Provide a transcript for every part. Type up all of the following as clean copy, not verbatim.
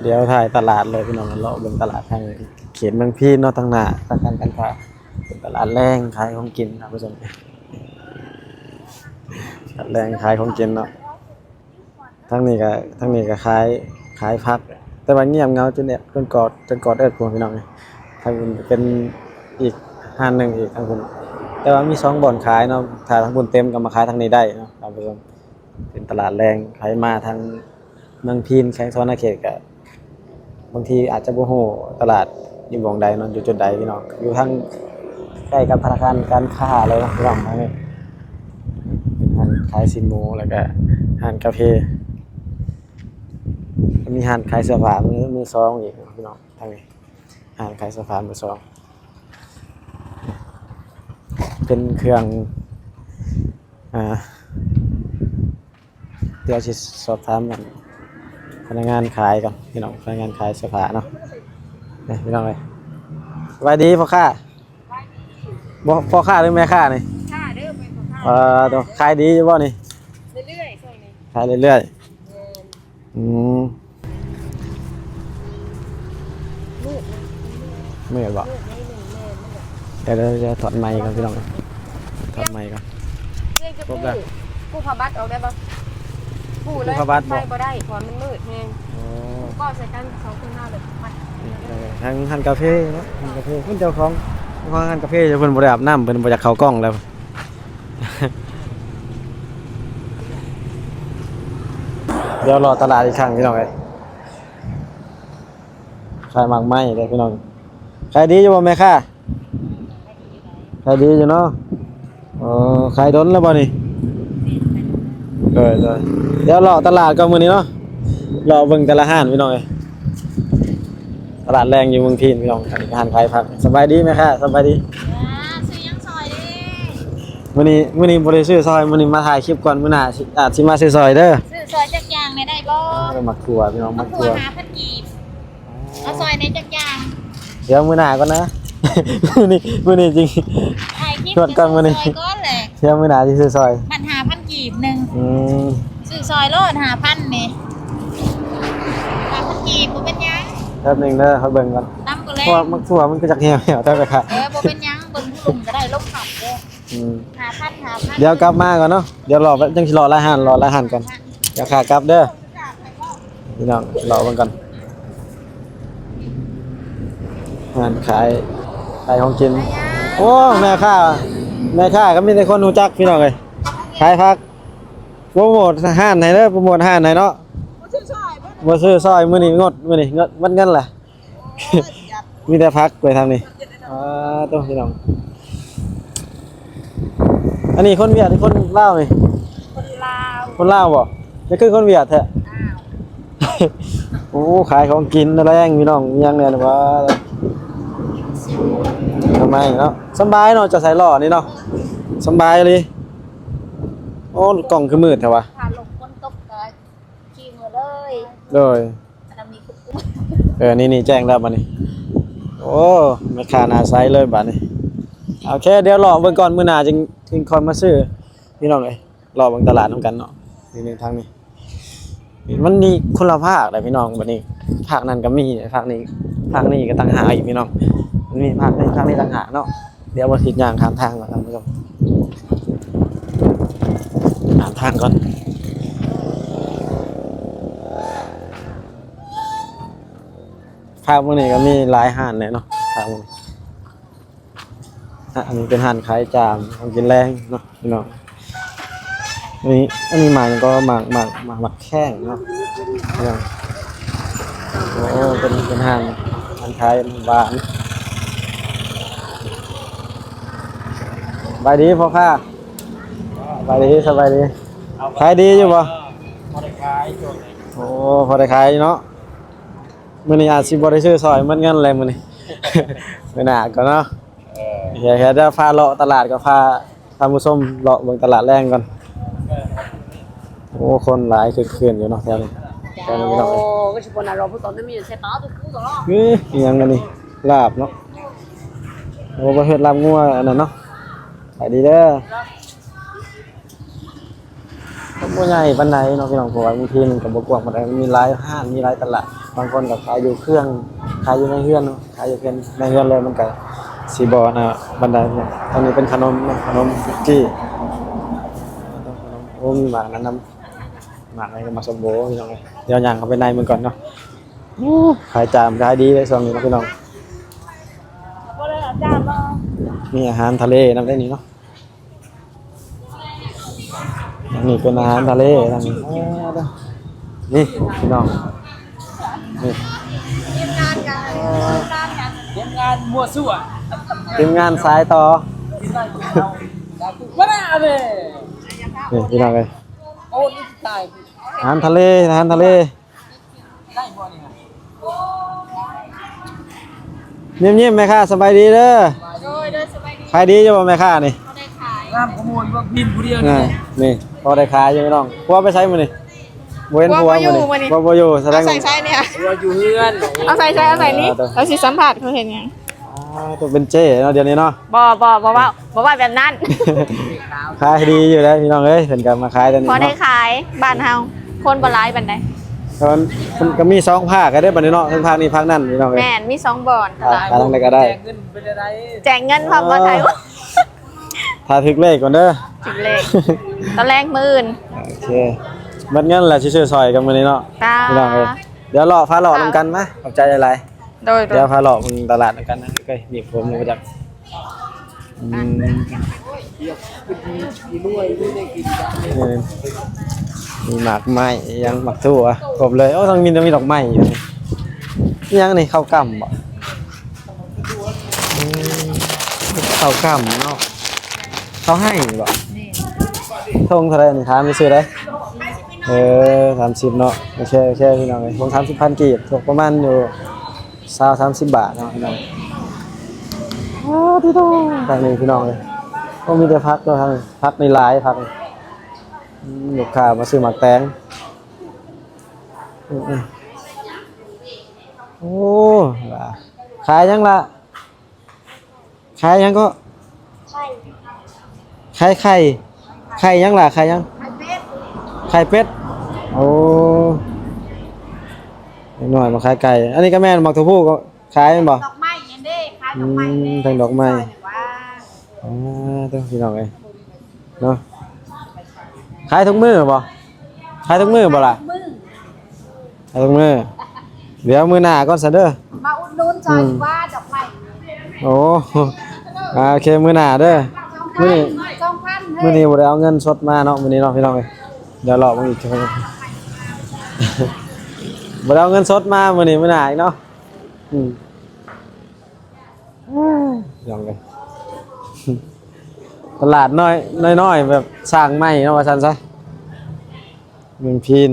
เดี๋ยวถ่ายตลาดเลยพี่น้องเลาะเบิ่งตลาดทางเขตเมืองพีนเนาะทางหน้าทางการค้าเป็นตลาดแรงขายของกินครับผู้ชมตลาดแรงขายของกินเนาะทางนี้ก็ขายผักแต่ว่าเงียบเหงาจนเนี่ยจนกอดเอิ้นพวกพี่น้องนี่ทางนู้นเป็นอีกห้างหนึงอีกทางคุณแต่ว่ามี2บ่อนขายเนาะถ้าทางคุณเต็มก็มาขายทางนี้ได้เนาะครับผู้ชมเป็นตลาดแรงใครมาทางเมืองพีนแข้งสวรรณเขตก็ บางทีอาจจะบ่ฮู้ตลาดอยู่หม้องใดเนาะอยู่จุดใดพี่น้องอยู่ทางใกล้กับธนาคารการค้าเลยเนาะพี่น้องมานี่เป็นร้านขายสินหมูแล้วก็ร้านกาแฟมีร้านขายเสื้อผ้ามือสองอีกพี่น้องทางนี้ร้านขายเสื้อผ้ามือสองเป็นเครื่องอ่าเดี๋ยวสิสอบถามกันพนักงานขายก่อนพี่น้องพนักงานขายเสื้อผ้าเนาะนี่พี่น้องเลยสบายดีพ่อค้าบ่พ่อค้าหรือแม่ค้านี่ค่าเด้อเป็นของค่าตัวขายดีอยู่บ่นี่เรื่อยๆช่วงนี้ขายเรื่อยๆมมืดนะมืดบ่มืดในหนึ่งแม่มืดเดี๋ยวจะถอดไมค์ก่อนพี่น้องถอดไมค์ก่อนเรื่องจะกู้พาบัตรออกได้ปะกู้เลยไปบ่ได้พอมันมืดแฮงก็ใส่กัน2คนหน้าแบบมัดทางกาแฟเนาะทางกาแฟเพิ่นเจ้าของร้านกาแฟเพิ่นบ่ได้อาบน้ำเพิ่นบ่อยากเข้ากล้องแล้วเดี๋ยวรอตลาดอีกครั้งพี่น้องเอ้ยขายหมากไม้เด้อพี่น้องขายดีอยู่บ่แม่ค้าขายดีอยู่เนาะขายดนแล้วบ่นี่เดี๋ยวรอตลาดก่อนมื้อนี้เนาะรอเบิ่งแต่ละห้านพี่น้องเอ้ยตลาดแรงอยู่เมืองพีนพี่น้องร้านขายผักสบายดีแม่ค้าสบายดีซื้อยังซอยดิมื้อนี้บ่ได้ซื้อซอยมื้อนี้มาถ่ายคลิปก่อนมื้อหน้าอาจสิมาซื้อซอยเด้อซื้อซอยจักอย่างได้บ่มักถั่วพี่น้องมักถั่ว5,000กีบเอาซอยในจักอย่างเดี๋ยวมื้อหน้าก่อนนะมื้อนี้จริงถ่ายคลิปชวนกันมื้อนี้ก่อนแหละเดี๋ยวมื้อหน้าสิซื้อซอยมัน5,000กีบนึงซื้อซอยโลด5,000นี่5,000กีบบ่เป็นหยังแป๊บนึงเด้อเขาเบิ่งก่อนนำก็เลยเพราะมักถั่วมันก็จักแฮวได้ไปค่ะบ่เป็นหยังเบิ่งผู้ลุงก็ได้ลงขับเด้5,000เดี๋ยวกลับมาก่อนเนาะเดี๋ยวรอจังสิรอรายอาหารก่อนเดี๋ยวขากลับเด้อพี่น้องรอเบิ่งก่อนงานขายของกินโอ้แม่ค้าก็มีแต่คนรู้จักพี่น้องเอ้ยขายผักโปรโมทห้านไหนเด้อโปรโมทห้านไหนเนาะบ่ซื้อซอยมื้อนี้งดมันเงินแหละมีแต่พักไปทางนี้ตัวพี่น้องอันนี้คนเวียดหรือคนลาวนี่คนลาวบ่นี่คือคนเวียดแท้โอ้ขายของกินแรงพี่น้องยังเนี่ยว่าทำไมเนาะสบายเนาะจะใส่หล่อนี่เนาะสบายเลยโอ้กล่องคือมืดแท้วะถ้าลงฝนตกก็ขี่มาเลยเลยอันนั้นมีคุกนี่แจ้งแล้วบัดนี้โอ้ไม่ขาหน้าไซส์เลยบัดนี้โอเคเดี๋ยวรอเบิ่งก่อนมื้อหน้าจึงค่อยมาซื้อพี่น้องเอ้ยรอเบิ่งตลาดนำกันเนาะนี่ทางนี้มันมีคนละภาคเลยพี่น้องบัดนี้ภาคนั้นก็มีภาคนี้ก็ต่างหากอีกพี่น้องมันมีภาคนี้ต่างหากเนาะเดี๋ยวบ่สิย่างข้ามทางก่อนท่านผู้ชมข้ามทางก่อนภาคมื้อนี้ก็มีหลายห้านเลยเนาะภาคมื้อนี้อันนี้เป็นห้านขายจามของกินแรงเนาะพี่น้องอันนี้หมากก็หมากแข้งเนาะพี่น้องโอ้เป็นห้านขายหวานสบายดีพ่อค้าสบายดีขายดีอยู่บ่พอได้ขายช่วงนี้โอ้พอได้ขายเนาะมื้อนี้อาจสิบ่ได้ซื้อซอยเหมือนกันเลยมื้อนี้ มื้อหน้าก็เนาะเดี๋ยวจะพาเลาะตลาดก็พาผู้ชมเลาะเบิ่งตลาดแรงก่อนโอ้คนหลายคือคืนอยู่เนาะแถวนี้พี่น้องก็สิบ่น่ารอผู้ตอนนั้นมีเสตาตุกูตลอดอีหยังอันนี้ลาบเนาะโอ้บ่เฮ็ดลาบงัวอันนั้นเนาะขายดีเด้อบ่ใหญ่ปานใดเนาะพี่น้องเพราะว่าบางทีมันก็บ่กว้างปานใดมีหลายห้างมีหลายตลาด บางคนก็ขายอยู่เครื่องขายอยู่ในเฮือนเนาะขายอยู่เฮือนในเฮือนเลยมันก็สิบ่นะบันไดเนี่ยตอนนี้เป็นขนมเนาะขนมคุกกี้โอ้มีหมากนั้นนำหมากอะไรก็มาสมโบพี่น้องเอ้ยเดี๋ยวย่างเข้าไปในมันก่อนเนาะขายจามขายดีเลยช่วงนี้เนาะพี่น้องมีอาหารทะเลนำได้นี่เนาะอันนี้เป็นอาหารทะเลทางนี้นี่พี่น้องนี่ ทีมงานกัน เตรียมงานมั่วซั่ว ทีมงานสายต่อ มาได้เลย นี่พี่น้องเลย โอ้นี่ตาย อาหารทะเลอาหารทะเล ได้บ่นี่ฮะ เงียบๆแม่ค้าสบายดีเด้อ โดยสบายดี ขายดีอยู่บ่แม่ค้านี่ เขาได้ขาย งามขโมยพวกพินผู้เดียว นี่ นี่ นี่พอได้ขายอยู่พี่น้องผัวไปใช้มื้อนี่บ่เห็นผัวมื้อนี่บ่อยู่แสดง ใส่ใส่เนี่ย ตัวอยู่เฮือน เอาใส่นี่เราสิสัมผัสเขาเห็นยัง ตัวเป็นเจ้เนาะเดี๋ยวนี้เนาะ บ่ว่าแบบนั้น ขายดีอยู่แล้วพี่น้องเอ้ยเพิ่นก็มาขายตอนนี้ พอได้ เนาะ ขายบ้านเฮาคนบ่ร้ายบันได ตอนมันก็มี2ภาคก็ได้บัดนี้เนาะทั้งภาคนี้ภาคนั้นพี่น้องเอ้ย แม่นมี2บ่อนตลาด ขายทางใดก็ได้ แจกเงินเป็นอะไร แจกเงินพร้อมบ่ไทย ถ้าถึกเลขก่อนเด้อ ถึงเลขตอนแรกมื่น โอเคบัดเงินแหละสิซื้อซอยกันมื้อนี้เนาะ ตา พี่น้องเอ้ยเดี๋ยวรอฟ้ารอนำกันมาขอบใจหลาย โดย ๆเดี๋ยวฟ้ารอมึงตลาดนำกันนะเอ้ยนี่ผมมาจากนี่มีหมากไม้ยังหมากทั่วครบเลยโอ้ต้องมีดอกไม้อยู่นี่ยังนี่ข้าวกล้ำบ่อืมข้าวกล้ำเนาะเขาให้บ่ทงเท่าไหร่นี่ถามไปซื้อได้30เนาะโอเคพี่น้องเอ้ยทง30,000กีบตกประมาณอยู่20-30 บาทเนาะพี่น้องที่โตทางนี้พี่น้องเลยก็มีแต่พักเนาะทางนี้พักในหลายพักลูกค้ามาซื้อหมากแตงโอ้ล่ะขายยังล่ะขายยังก็ขายไข่ยังล่ะขายยังไข่เป็ดโอ้หน่อยมาขายไก่อันนี้ก็แม่นหมักถั่วพูก็ขายแม่นบ่ ดอกไม้เห็นเด้ขายดอกไม้ ทางดอกไม้ ว่า ต้องพี่น้องเอ้ยเนาะขายทุกมื้อบ่ขายทุกมื้อบ่ล่ะขายทุกมื้อเดี๋ยวมื้อหน้าก่อนซะเด้อ มาอุดหนุนซอยว่าดอกไม้ โอ้โอเคมื้อหน้าเด้อมื้อนี้ 2,000 มื้อนี้บ่ได้เอาเงินสดมาเนาะมื้อนี้เนาะพี่น้องเอ้ยเดี๋ยวรอมึงอีกครับบ่ได้เอาเงินสดมามื้อนี้มื้อหน้าอีกเนาะยองเลยตลาดน้อยแบบสร้างใหม่เนาะว่าซั่นซะเมืองพีน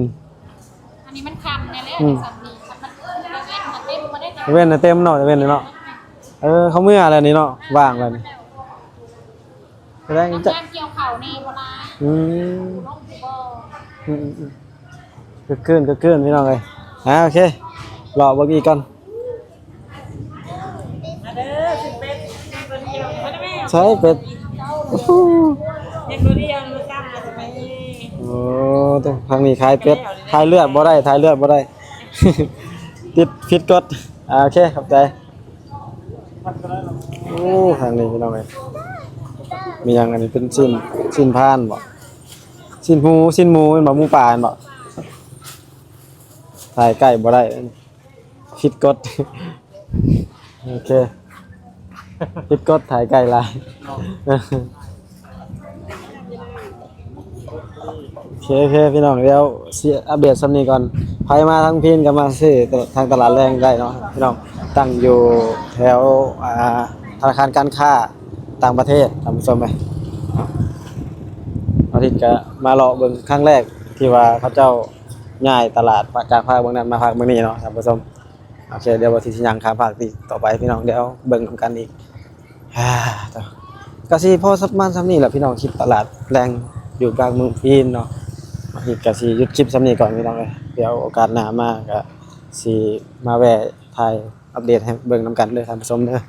อันนี้มันคำเนี่ยแหละสัตว์นี่มันเต็มมาได้ เว้นน่ะเต็มเนาะเว้นเลยเนาะเขาเมื่ออะไรนี่เนาะว่างแล้วนี่แสดงจะ งานเกี่ยวเข่านี่เวลา อืม ลงบ่ ก็ขึ้นพี่น้องเลยโอเครอเบิ่งอีกก่อนใช่เป็ดโอ้ต้องทางนี้ขายเป็ดขายเลือดบ่ได้ขายเลือดบ่ได้ ติดผิดกฎโอเคขอบใจโอ้ทางนี้พี่น้องเลยมีอย่างอันนี้เป็นชิ้นพานบ่ชิ้นหมูเป็นบ่หมูป่าเป็นบ่ถ่ายใกล้บ่ได้ผิดกฎ โอเคผิดกฎถ่ายใกล้หลาย โอเคพี่น้องเดี๋ยวอัปเดตซ้ำนี้ก่อนใครมาทั้งพีนก็มาซื้อทางตลาดแรงได้เนาะพี่น้องตั้งอยู่แถวธนาคารการค้าต่างประเทศท่านผู้ชมไหมอาทิตย์ก็มาเลาะเบิ่งครั้งแรกที่ว่าเขาเจ้าย้ายตลาดจากภาคเมืองนั้นมาภาคเมืองนี้เนาะท่านผู้ชมโอเคเดี๋ยววันที่สิยังข้ามภาคที่ต่อไปพี่น้องเดี๋ยวเบิ่งกันอีกก็สิพอสักมันซ้ำนี้แหละพี่น้องคลิปตลาดแรงอยู่กลางเมืองพีนเนาะอีกก็สิหยุดคลิปซ้ำนี้ก่อนพี่น้องเลยเดี๋ยวโอกาสหน้ามาก็สิมาแวะถ่ายอัปเดตให้เบิ่งนำกันเด้อท่านผู้ชมเด้อ